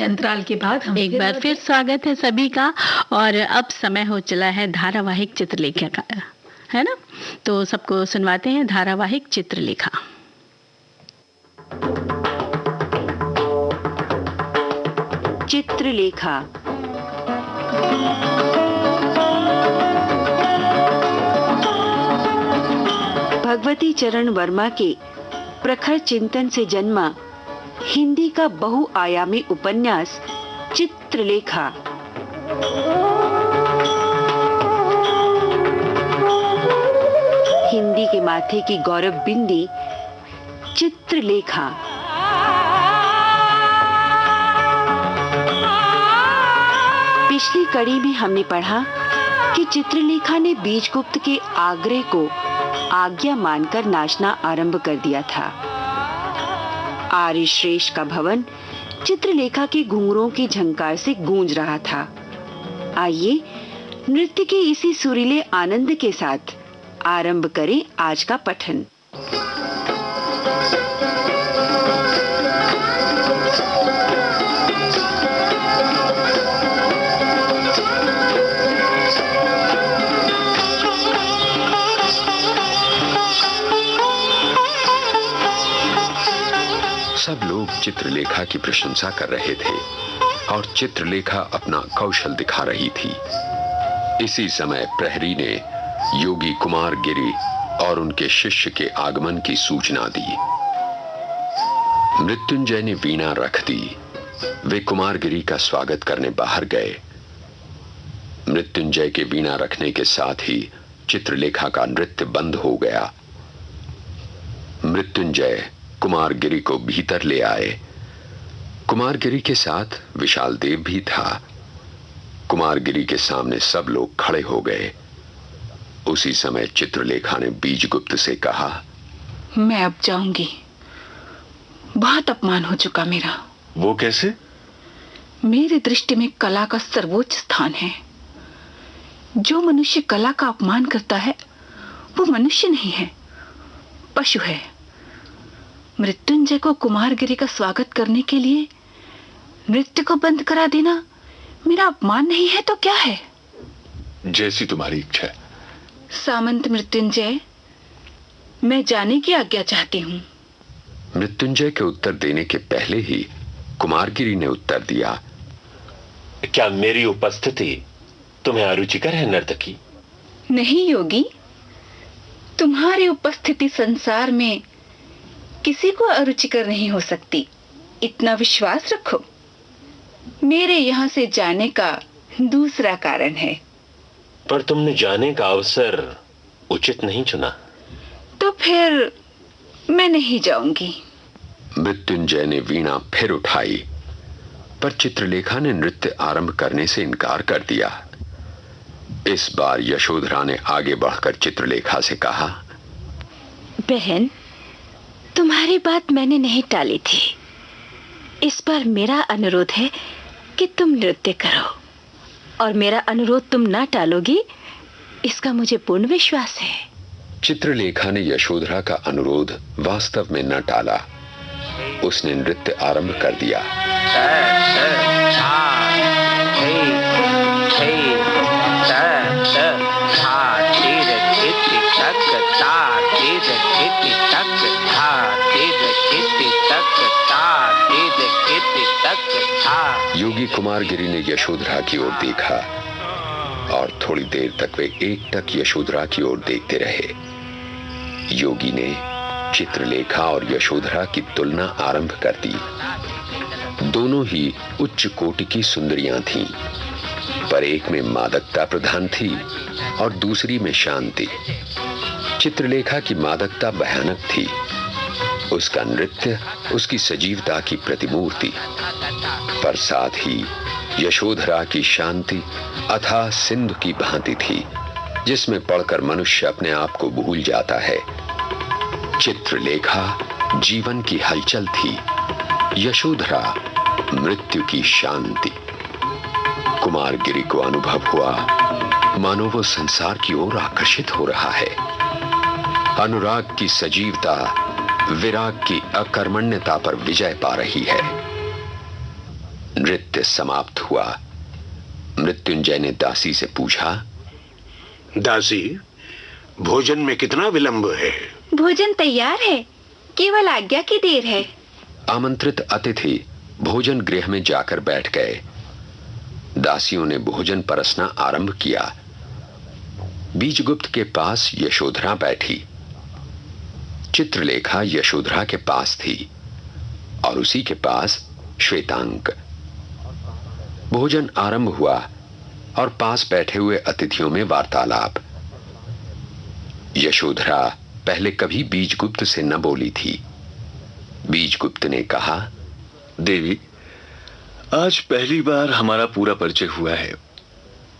अंतराल के बाद हम एक बार फिर स्वागत है सभी का। और अब समय हो चला है धारावाहिक चित्रलेखा का, है ना? तो सबको सुनवाते हैं धारावाहिक चित्रलेखा। चित्रलेखा भगवती चरण वर्मा के प्रखर चिंतन से जन्मा हिंदी का बहुआयामी उपन्यास चित्रलेखा। हिंदी के माथे की गौरव बिंदी चित्रलेखा। पिछली कड़ी में हमने पढ़ा कि चित्रलेखा ने बीजगुप्त के आग्रह को आज्ञा मानकर नाचना आरंभ कर दिया था। आर्य श्रेष्ठ का भवन चित्रलेखा के घुंघरों की झंकार से गूंज रहा था। आइए नृत्य के इसी सुरीले आनंद के साथ आरंभ करें आज का पठन। सब लोग चित्रलेखा की प्रशंसा कर रहे थे और चित्रलेखा अपना कौशल दिखा रही थी। इसी समय प्रहरी ने योगी कुमार गिरी और उनके शिष्य के आगमन की सूचना दी। मृत्युंजय ने वीणा रख दी। वे कुमारगिरी का स्वागत करने बाहर गए। मृत्युंजय के वीणा रखने के साथ ही चित्रलेखा का नृत्य बंद हो गया। मृत्युंजय कुमारगिरी को भीतर ले आए। कुमारगिरी के साथ विशाल देव भी था। कुमारगिरी के सामने सब लोग खड़े हो गए। उसी समय चित्रलेखा ने बीजगुप्त से कहा, मैं अब जाऊंगी, बहुत अपमान हो चुका मेरा। वो कैसे? मेरी दृष्टि में कला का सर्वोच्च स्थान है। जो मनुष्य कला का अपमान करता है वो मनुष्य नहीं है, पशु है। मृत्युंजय को कुमारगिरी का स्वागत करने के लिए नृत्य को बंद करा देना मेरा अपमान नहीं है तो क्या है? जैसी तुम्हारी इच्छा। सामंत मृत्युंजय, मैं जाने की आज्ञा चाहती हूँ। मृत्युंजय के उत्तर देने के पहले ही कुमारगिरी ने उत्तर दिया, क्या मेरी उपस्थिति तुम्हें अरुचिकर है नर्तकी? नहीं योगी, तुम्हारी उपस्थिति संसार में किसी को अरुचिकर नहीं हो सकती, इतना विश्वास रखो। मेरे यहाँ से जाने का दूसरा कारण है। पर तुमने जाने का अवसर उचित नहीं चुना। तो फिर मैं नहीं जाऊंगी। मृत्युंजय ने वीणा फिर उठाई, पर चित्रलेखा ने नृत्य आरंभ करने से इनकार कर दिया। इस बार यशोधरा ने आगे बढ़कर चित्रलेखा से कहा, बहन, तुम्हारी बात मैंने नहीं टाली थी। इस बार मेरा अनुरोध है कि तुम नृत्य करो, और मेरा अनुरोध तुम ना टालोगी, इसका मुझे पूर्ण विश्वास है। चित्रलेखा ने यशोधरा का अनुरोध वास्तव में न टाला। उसने नृत्य आरंभ कर दिया। योगी कुमारगिरी ने यशोधरा की ओर देखा और थोड़ी देर तक वे एकटक यशोधरा की ओर देखते रहे। योगी ने चित्रलेखा और यशोधरा की तुलना आरंभ कर दी। दोनों ही उच्च कोटि की सुंदरियां थीं, पर एक में मादकता प्रधान थी और दूसरी में शांति। चित्रलेखा की मादकता भयानक थी, उसका नृत्य उसकी सजीवता की प्रतिमूर्ति, पर साथ ही यशोधरा की शांति अथाह सिंधु की भांति थी, जिसमें पढ़कर मनुष्य अपने आप को भूल जाता है। चित्रलेखा जीवन की हलचल थी, यशोधरा मृत्यु की शांति। कुमारगिरी को अनुभव हुआ मानो वो संसार की ओर आकर्षित हो रहा है। अनुराग की सजीवता विराग की अकर्मण्यता पर विजय पा रही है। नृत्य समाप्त हुआ। मृत्युंजय ने दासी से पूछा, दासी, भोजन में कितना विलंब है? भोजन तैयार है, केवल आज्ञा की देर है। आमंत्रित अतिथि भोजन गृह में जाकर बैठ गए। दासियों ने भोजन परसना आरंभ किया। बीजगुप्त के पास यशोधरा बैठी। चित्रलेखा यशोधरा के पास थी और उसी के पास श्वेतांक। भोजन आरंभ हुआ और पास बैठे हुए अतिथियों में वार्तालाप। यशोधरा पहले कभी बीजगुप्त से न बोली थी। बीजगुप्त ने कहा, देवी, आज पहली बार हमारा पूरा परिचय हुआ है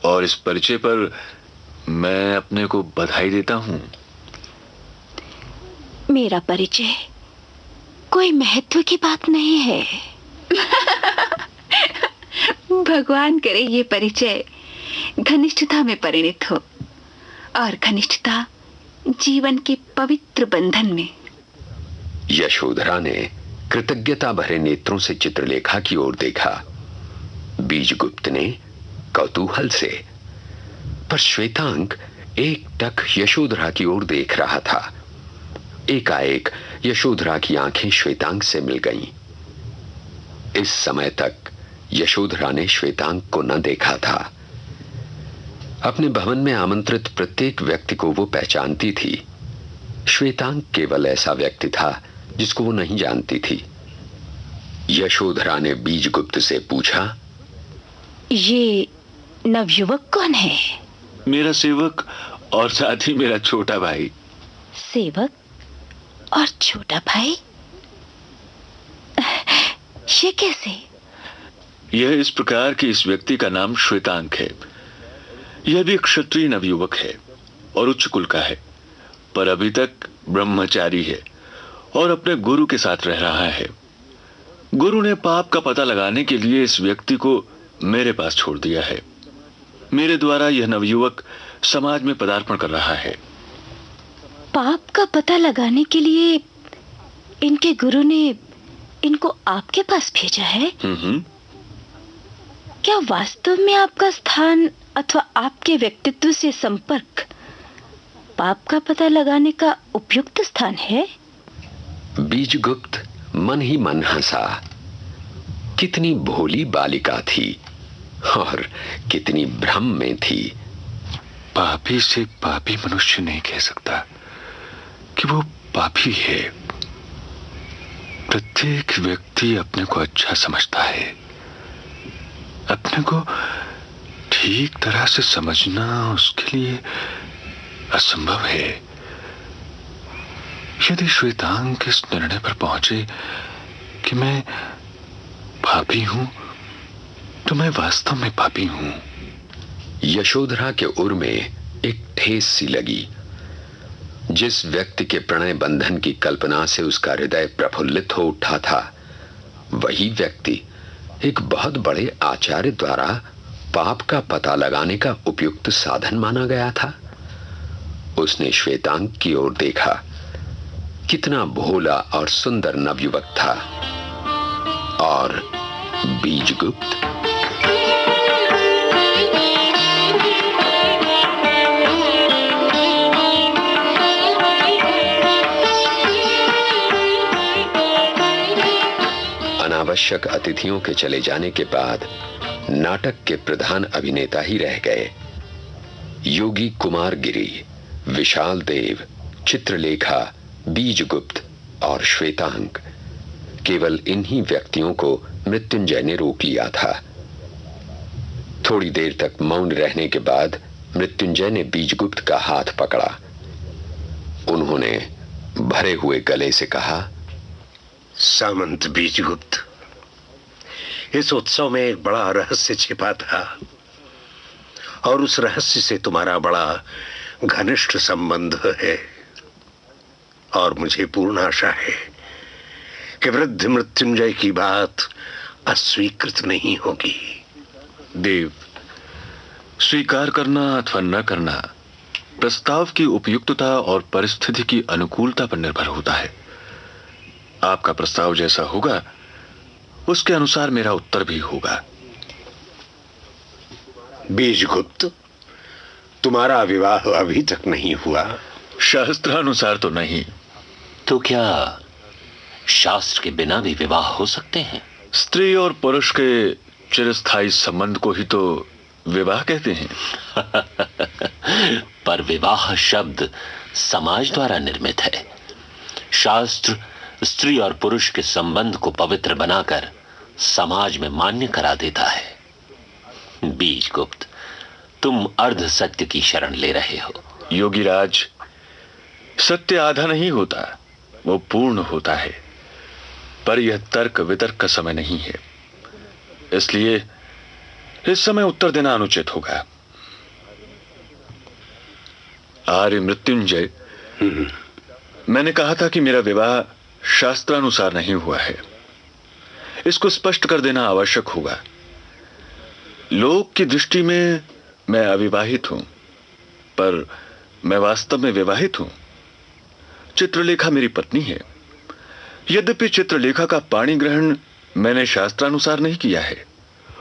और इस परिचय पर मैं अपने को बधाई देता हूं। मेरा परिचय कोई महत्व की बात नहीं है। भगवान करे ये परिचय घनिष्ठता में परिणित हो और घनिष्ठता जीवन के पवित्र बंधन में। यशोधरा ने कृतज्ञता भरे नेत्रों से चित्रलेखा की ओर देखा। बीजगुप्त ने कौतूहल से, पर श्वेतांक एकटक यशोधरा की ओर देख रहा था। एकाएक यशोधरा की आंखें श्वेतांक से मिल गईं। इस समय तक यशोधरा ने श्वेतांग को न देखा था। अपने भवन में आमंत्रित प्रत्येक व्यक्ति को वो पहचानती थी। श्वेतांग केवल ऐसा व्यक्ति था जिसको वो नहीं जानती थी। यशोधरा ने बीजगुप्त से पूछा, ये नवयुवक कौन है? मेरा सेवक और साथ ही मेरा छोटा भाई। सेवक और छोटा भाई? ये कैसे? यह इस प्रकार कि इस व्यक्ति का नाम श्वेतांग है। यह भी क्षत्रिय नवयुवक है और उच्च कुल का है, पर अभी तक ब्रह्मचारी है और अपने गुरु के साथ रह रहा है। गुरु ने पाप का पता लगाने के लिए इस व्यक्ति को मेरे पास छोड़ दिया है। मेरे द्वारा यह नवयुवक समाज में पदार्पण कर रहा है। पाप का पता लगाने के लिए इनके गुरु ने इनको आपके पास भेजा है? क्या वास्तव में आपका स्थान अथवा आपके व्यक्तित्व से संपर्क पाप का पता लगाने का उपयुक्त स्थान है? बीजगुप्त मन ही मन हंसा। कितनी भोली बालिका थी और कितनी भ्रम में थी। पापी से पापी मनुष्य नहीं कह सकता कि वो पापी है। प्रत्येक व्यक्ति अपने को अच्छा समझता है। अपने को ठीक तरह से समझना उसके लिए असंभव है। यदि श्वेतांग इस निर्णय पर पहुंचे कि मैं पापी हूं, तो मैं वास्तव में पापी हूं। यशोधरा के उर में एक ठेस सी लगी। जिस व्यक्ति के प्रणय बंधन की कल्पना से उसका हृदय प्रफुल्लित हो उठा था, वही व्यक्ति एक बहुत बड़े आचार्य द्वारा पाप का पता लगाने का उपयुक्त साधन माना गया था। उसने श्वेतांग की ओर देखा। कितना भोला और सुंदर नवयुवक था। और बीजगुप्त अनावश्यक अतिथियों के चले जाने के बाद नाटक के प्रधान अभिनेता ही रह गए। योगी कुमार गिरी, विशाल देव, चित्रलेखा, बीजगुप्त और श्वेतांग, केवल इन्हीं व्यक्तियों को मृत्युंजय ने रोक लिया था। थोड़ी देर तक मौन रहने के बाद मृत्युंजय ने बीजगुप्त का हाथ पकड़ा। उन्होंने भरे हुए गले से कहा, सामंत बीजगुप्त, इस उत्सव में एक बड़ा रहस्य छिपा था और उस रहस्य से तुम्हारा बड़ा घनिष्ठ संबंध है। और मुझे पूर्ण आशा है कि वृद्ध मृत्युंजय की बात अस्वीकृत नहीं होगी। देव, स्वीकार करना अथवा न करना प्रस्ताव की उपयुक्तता और परिस्थिति की अनुकूलता पर निर्भर होता है। आपका प्रस्ताव जैसा होगा उसके अनुसार मेरा उत्तर भी होगा। बीजगुप्त, तुम्हारा विवाह अभी तक नहीं हुआ? शास्त्रानुसार तो नहीं। तो क्या शास्त्र के बिना भी विवाह हो सकते हैं? स्त्री और पुरुष के चिरस्थायी संबंध को ही तो विवाह कहते हैं। पर विवाह शब्द समाज द्वारा निर्मित है। शास्त्र स्त्री और पुरुष के संबंध को पवित्र बनाकर समाज में मान्य करा देता है। बीजगुप्त, तुम अर्ध सत्य की शरण ले रहे हो। योगीराज, सत्य आधा नहीं होता, वो पूर्ण होता है। पर यह तर्क वितर्क का समय नहीं है, इसलिए इस समय उत्तर देना अनुचित होगा। आर्य मृत्युंजय, मैंने कहा था कि मेरा विवाह शास्त्रानुसार नहीं हुआ है। इसको स्पष्ट कर देना आवश्यक होगा। लोक की दृष्टि में मैं अविवाहित हूं, पर मैं वास्तव में विवाहित हूं। चित्रलेखा मेरी पत्नी है। यद्यपि चित्रलेखा का पाणी ग्रहण मैंने शास्त्रानुसार नहीं किया है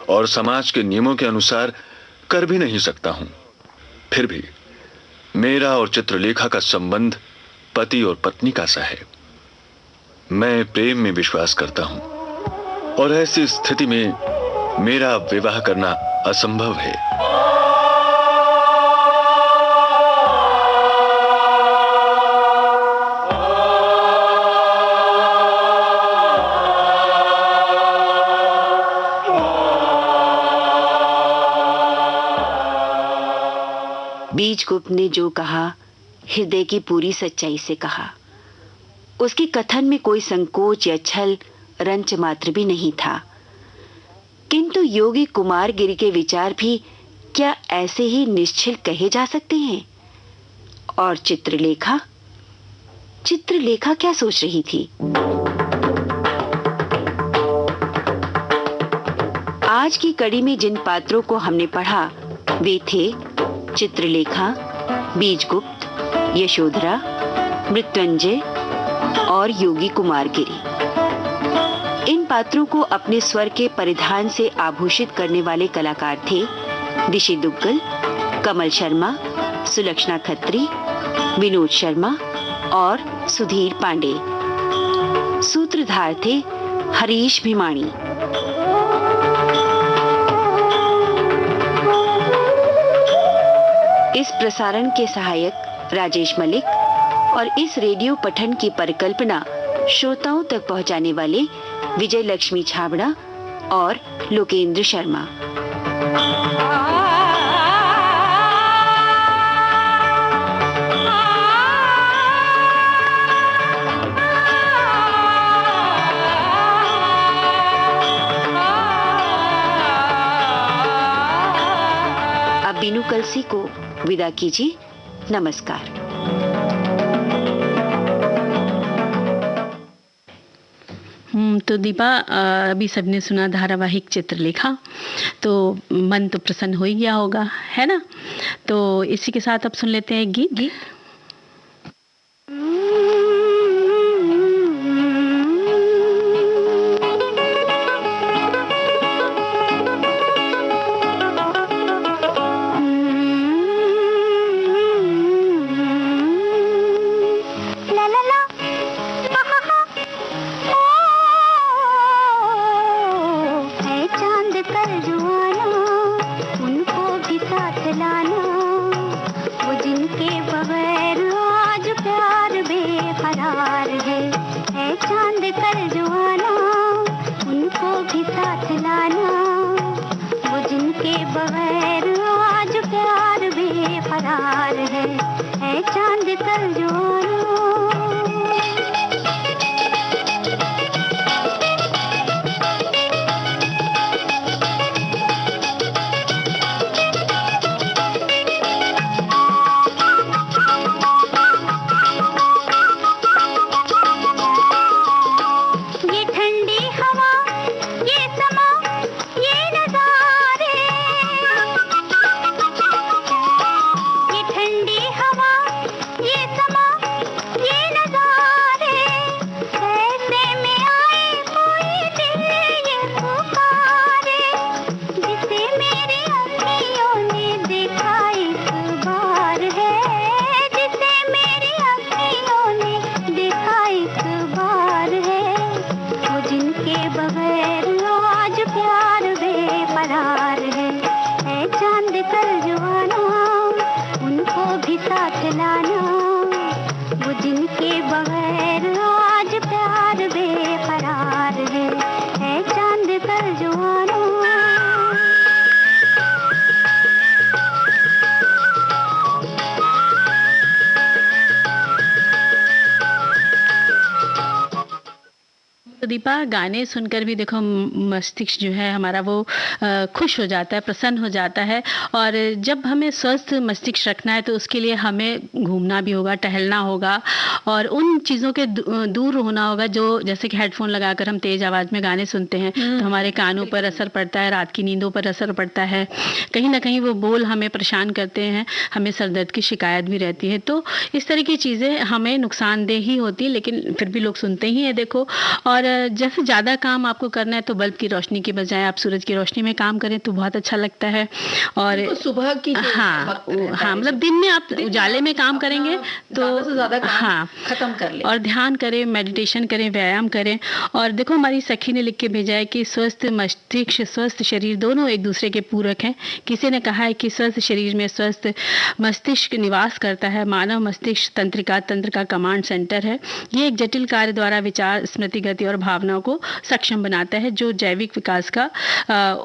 और समाज के नियमों के अनुसार कर भी नहीं सकता हूं, फिर भी मेरा और चित्रलेखा का संबंध पति और पत्नी का सा है। मैं प्रेम में विश्वास करता हूं और ऐसी स्थिति में मेरा विवाह करना असंभव है। बीजगुप्त ने जो कहा हृदय की पूरी सच्चाई से कहा। उसके कथन में कोई संकोच या छल रंच मात्र भी नहीं था। किंतु योगी कुमारगिरी के विचार भी क्या ऐसे ही निश्चल कहे जा सकते हैं? और चित्रलेखा क्या सोच रही थी? आज की कड़ी में जिन पात्रों को हमने पढ़ा वे थे चित्रलेखा, बीजगुप्त, यशोधरा, मृत्युंजय और योगी कुमारगिरी। इन पात्रों को अपने स्वर के परिधान से आभूषित करने वाले कलाकार थे दिशि दुग्गल, कमल शर्मा, सुलक्षणा खत्री, विनोद शर्मा और सुधीर पांडे। सूत्रधार थे हरीश भिमाणी। इस प्रसारण के सहायक राजेश मलिक और इस रेडियो पठन की परिकल्पना श्रोताओं तक पहुंचाने वाले विजय लक्ष्मी छाबड़ा और लोकेंद्र शर्मा। अब बीनू कलसी को विदा कीजिए। नमस्कार। तो दीपा, अभी सबने सुना धारावाहिक चित्रलेखा, तो मन तो प्रसन्न हो ही गया होगा, है ना? तो इसी के साथ अब सुन लेते हैं गीत। दीपा, गाने सुनकर भी देखो मस्तिष्क जो है हमारा वो खुश हो जाता है, प्रसन्न हो जाता है। और जब हमें स्वस्थ मस्तिष्क रखना है तो उसके लिए हमें घूमना भी होगा, टहलना होगा और उन चीज़ों के दूर होना होगा जो जैसे कि हेडफोन लगाकर हम तेज़ आवाज़ में गाने सुनते हैं तो हमारे कानों पर असर पड़ता है, रात की नींदों पर असर पड़ता है, कहीं ना कहीं वो बोल हमें परेशान करते हैं, हमें सर दर्द की शिकायत भी रहती है। तो इस तरह की चीज़ें हमें नुकसानदेह ही होती है, लेकिन फिर भी लोग सुनते ही हैं देखो। और जैसे ज़्यादा काम आपको करना है तो बल्ब की रोशनी के बजाय आप सूरज की रोशनी में काम करें तो बहुत अच्छा लगता है। और तो सुबह की हाँ मतलब दिन में आप उजाले में काम करेंगे तो ज़्यादा काम खत्म कर ले। और ध्यान करें, मेडिटेशन करें, व्यायाम करें। और देखो हमारी सखी ने लिख के भेजा है कि स्वस्थ मस्तिष्क स्वस्थ शरीर दोनों एक दूसरे के पूरक हैं। किसी ने कहा है कि स्वस्थ शरीर में स्वस्थ मस्तिष्क निवास करता है। मानव मस्तिष्क तंत्रिका तंत्र का कमांड सेंटर है। ये एक जटिल कार्य द्वारा विचार, स्मृति, गति और भावनाओं को सक्षम बनाता है, जो जैविक विकास का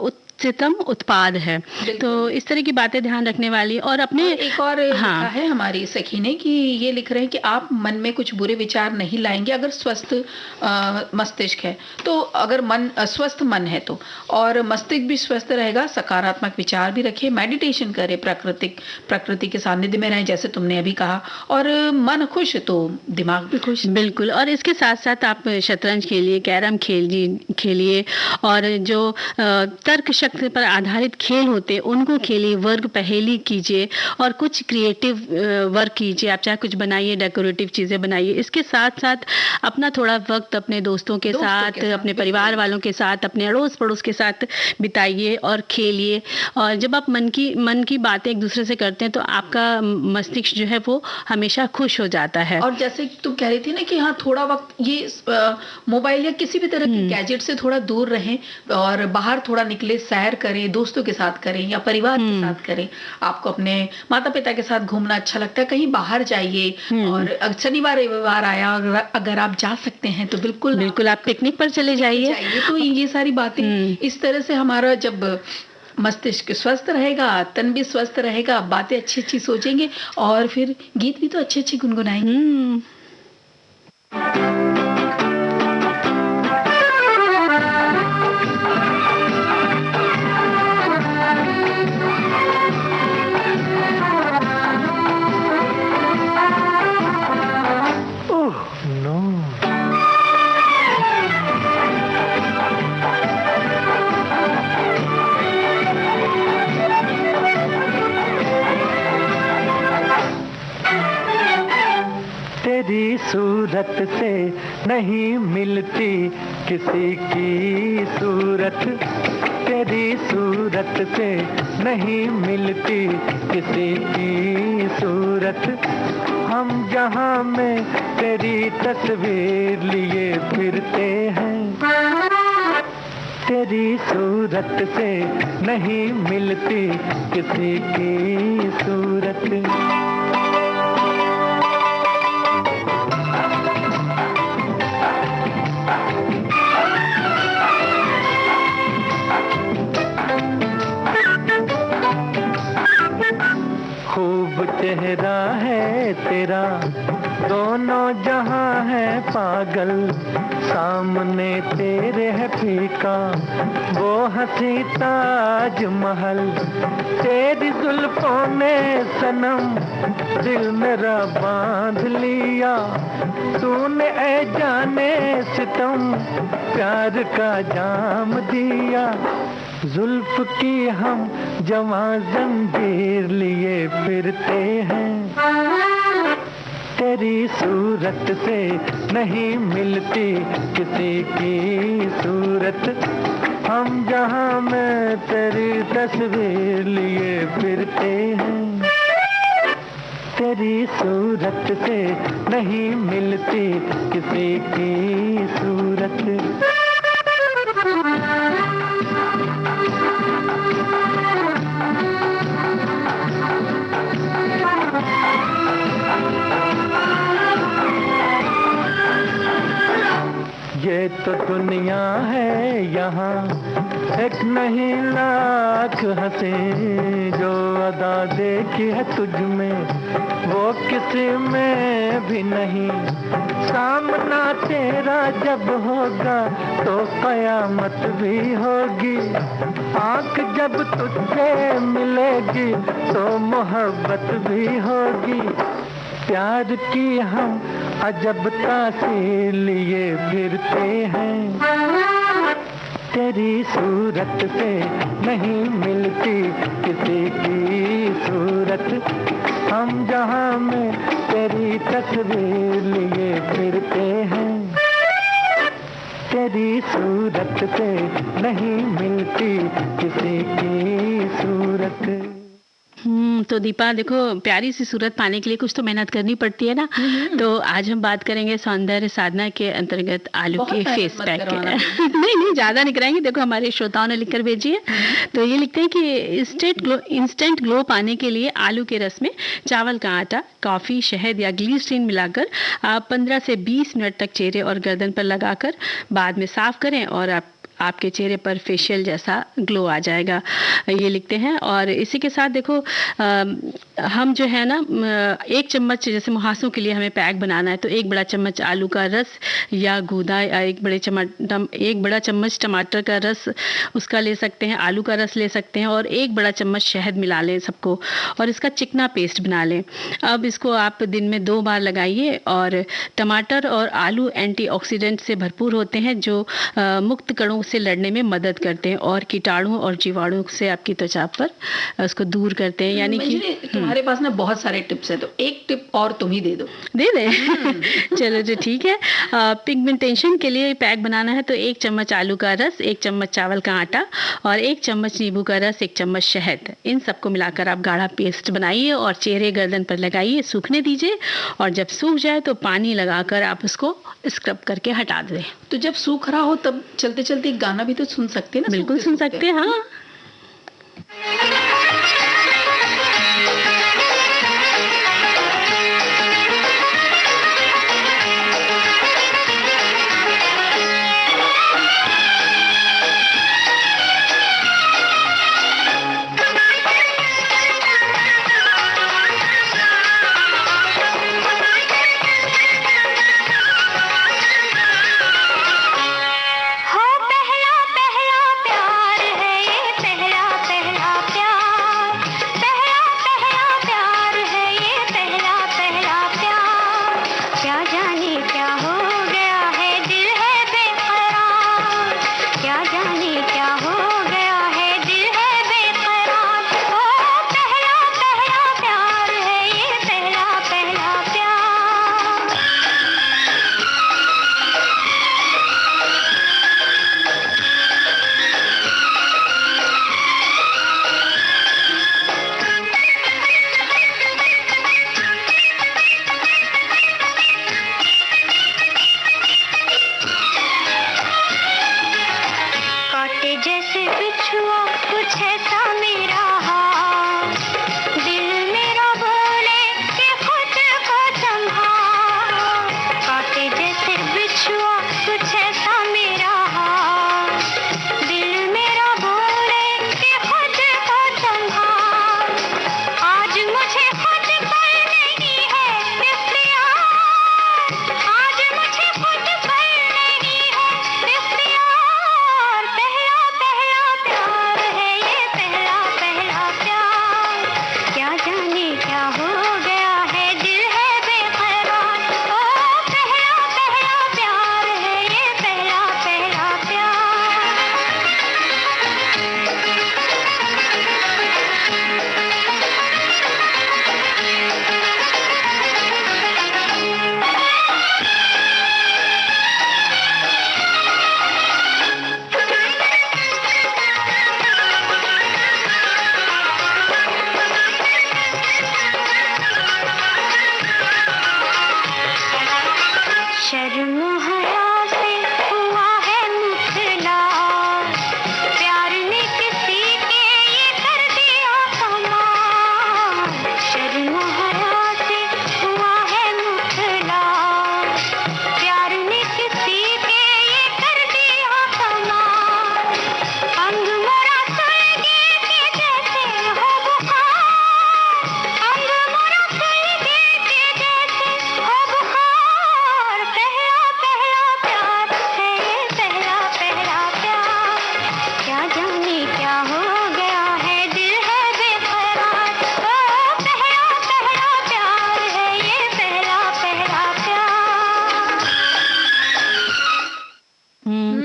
उच्चतम उत्पाद है। तो इस तरह की बातें ध्यान रखने वाली। और अपने एक और लिखा है हमारी सखी ने कि ये लिख रहे हैं कि आप मन में कुछ बुरे विचार नहीं लाएंगे अगर स्वस्थ मस्तिष्क है तो, अगर मन स्वस्थ मन है तो, और मस्तिष्क भी स्वस्थ रहेगा। सकारात्मक विचार भी रखें, मेडिटेशन करें, प्रकृति के सानिध्य में रहें जैसे तुमने अभी कहा, और मन खुश तो दिमाग भी खुश। बिल्कुल। और इसके साथ साथ आप शतरंज खेलिए, कैरम खेलिए, और जो तर्क शक्ति पर आधारित खेल होते हैं उनको खेलिए, वर्ग पहेली कीजिए और कुछ क्रिएटिव वर्क कीजिए। आप चाहे कुछ बनाइए, डेकोरेटिव चीजें बनाइए। इसके साथ साथ अपना थोड़ा वक्त अपने दोस्तों के साथ, अपने परिवार वालों के साथ, अपने अड़ोस पड़ोस के साथ बिताइए और खेलिए। और जब आप मन की बातें एक दूसरे से करते हैं तो आपका मस्तिष्क जो है वो हमेशा खुश हो जाता है। और जैसे तुम कह रही थी ना कि हाँ थोड़ा वक्त ये मोबाइल या किसी भी तरह के गैजेट से थोड़ा दूर रहें और बाहर थोड़ा निकले, सैर करें, दोस्तों के साथ करें या परिवार के साथ करें। आपको अपने माता पिता के साथ घूमना अच्छा लगता है, कहीं बाहर जाइए। और शनिवार रविवार आया अगर आप जा सकते हैं तो बिल्कुल आप पिकनिक पर चले जाइए। तो ये सारी बातें इस तरह से हमारा जब मस्तिष्क स्वस्थ रहेगा, तन भी स्वस्थ रहेगा, बातें अच्छी अच्छी सोचेंगे और फिर गीत भी तो अच्छे अच्छे गुनगुनाएंगे। तेरी सूरत से नहीं मिलती किसी की सूरत, तेरी सूरत से नहीं मिलती किसी की सूरत। हम जहां में तेरी तस्वीर लिए फिरते हैं, तेरी सूरत से नहीं मिलती किसी की सूरत। चेहरा है तेरा, दोनों जहां है पागल, सामने तेरे है फीका वो हंसी ताज महल। तेरी जुल्फों ने सनम दिल मेरा बांध लिया, तूने ऐ जाने सितम प्यार का जाम दिया। जुल्फ की हम जवां जंजीर लिए फिरते हैं, तेरी सूरत से नहीं मिलती किसी की सूरत। हम जहां में तेरी तस्वीर लिए फिरते हैं, तेरी सूरत से नहीं मिलती किसी की सूरत। ये तो दुनिया है यहाँ एक नहीं लाख हंसी, जो अदा देखी है तुझ में वो किसी में भी नहीं। सामना तेरा जब होगा तो कयामत भी होगी, आँख जब तुझसे मिलेगी तो मोहब्बत भी होगी। प्यार की हम अजब तासीर लिए फिरते हैं, तेरी सूरत से नहीं मिलती किसी की सूरत। हम जहां में तेरी तस्वीर लिए फिरते हैं, तेरी सूरत से नहीं मिलती किसी की सूरत। तो दीपा देखो, प्यारी सी सूरत पाने के लिए कुछ तो मेहनत करनी पड़ती है ना। तो आज हम बात करेंगे सौंदर्य साधना के अंतर्गत आलू के फेस पैक के। नहीं ज्यादा नहीं कराएंगे। देखो हमारे श्रोताओं ने लिखकर भेजी है। तो ये लिखते हैं कि इंस्टेंट ग्लो पाने के लिए आलू के रस में चावल का आटा, कॉफी, शहद या ग्लिसरीन मिलाकर आप 15 से 20 मिनट तक चेहरे और गर्दन पर लगाकर बाद में साफ करें और आपके चेहरे पर फेशियल जैसा ग्लो आ जाएगा, ये लिखते हैं। और इसी के साथ देखो हम जो है ना 1 चम्मच, जैसे मुहासों के लिए हमें पैक बनाना है तो 1 बड़ा चम्मच आलू का रस या गूदा या 1 बड़ा चम्मच टमाटर का रस उसका ले सकते हैं, आलू का रस ले सकते हैं और 1 बड़ा चम्मच शहद मिला लें सबको और इसका चिकना पेस्ट बना लें। अब इसको आप दिन में 2 बार लगाइए। और टमाटर और आलू एंटीऑक्सीडेंट से भरपूर होते हैं जो मुक्त कणों से लड़ने में मदद करते हैं और कीटाणु और जीवाणु से आपकी त्वचा पर उसको दूर करते हैं। यानी कि तुम्हारे पास ना बहुत सारे टिप्स हैं, तो एक टिप और तुम ही दे दो। दे दे चलो जो ठीक है। पिगमेंटेशन के लिए पैक बनाना है तो 1 चम्मच आलू का रस, 1 चम्मच चावल का आटा और 1 चम्मच नींबू का रस, 1 चम्मच शहद, इन सबको मिलाकर आप गाढ़ा पेस्ट बनाइए और चेहरे गर्दन पर लगाइए, सूखने दीजिए और जब सूख जाए तो पानी लगाकर आप उसको स्क्रब करके हटा दें। तो जब सूख रहा हो तब चलते चलते गाना भी तो सुन सकते हैं ना? बिल्कुल सुन सकते हैं। हाँ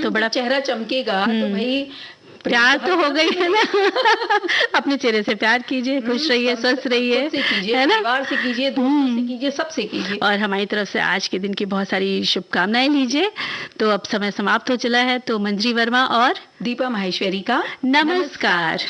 तो बड़ा चेहरा चमकेगा तो भाई प्यार तो हो गई है ना। अपने चेहरे से प्यार कीजिए, खुश रहिए, स्वस्थ रहिए, है ना, परिवार से कीजिए, दोस्तों से कीजिए, सबसे कीजिए। और हमारी तरफ से आज के दिन की बहुत सारी शुभकामनाएं लीजिए। तो अब समय समाप्त हो चला है, तो मंजरी वर्मा और दीपा माहेश्वरी का नमस्कार।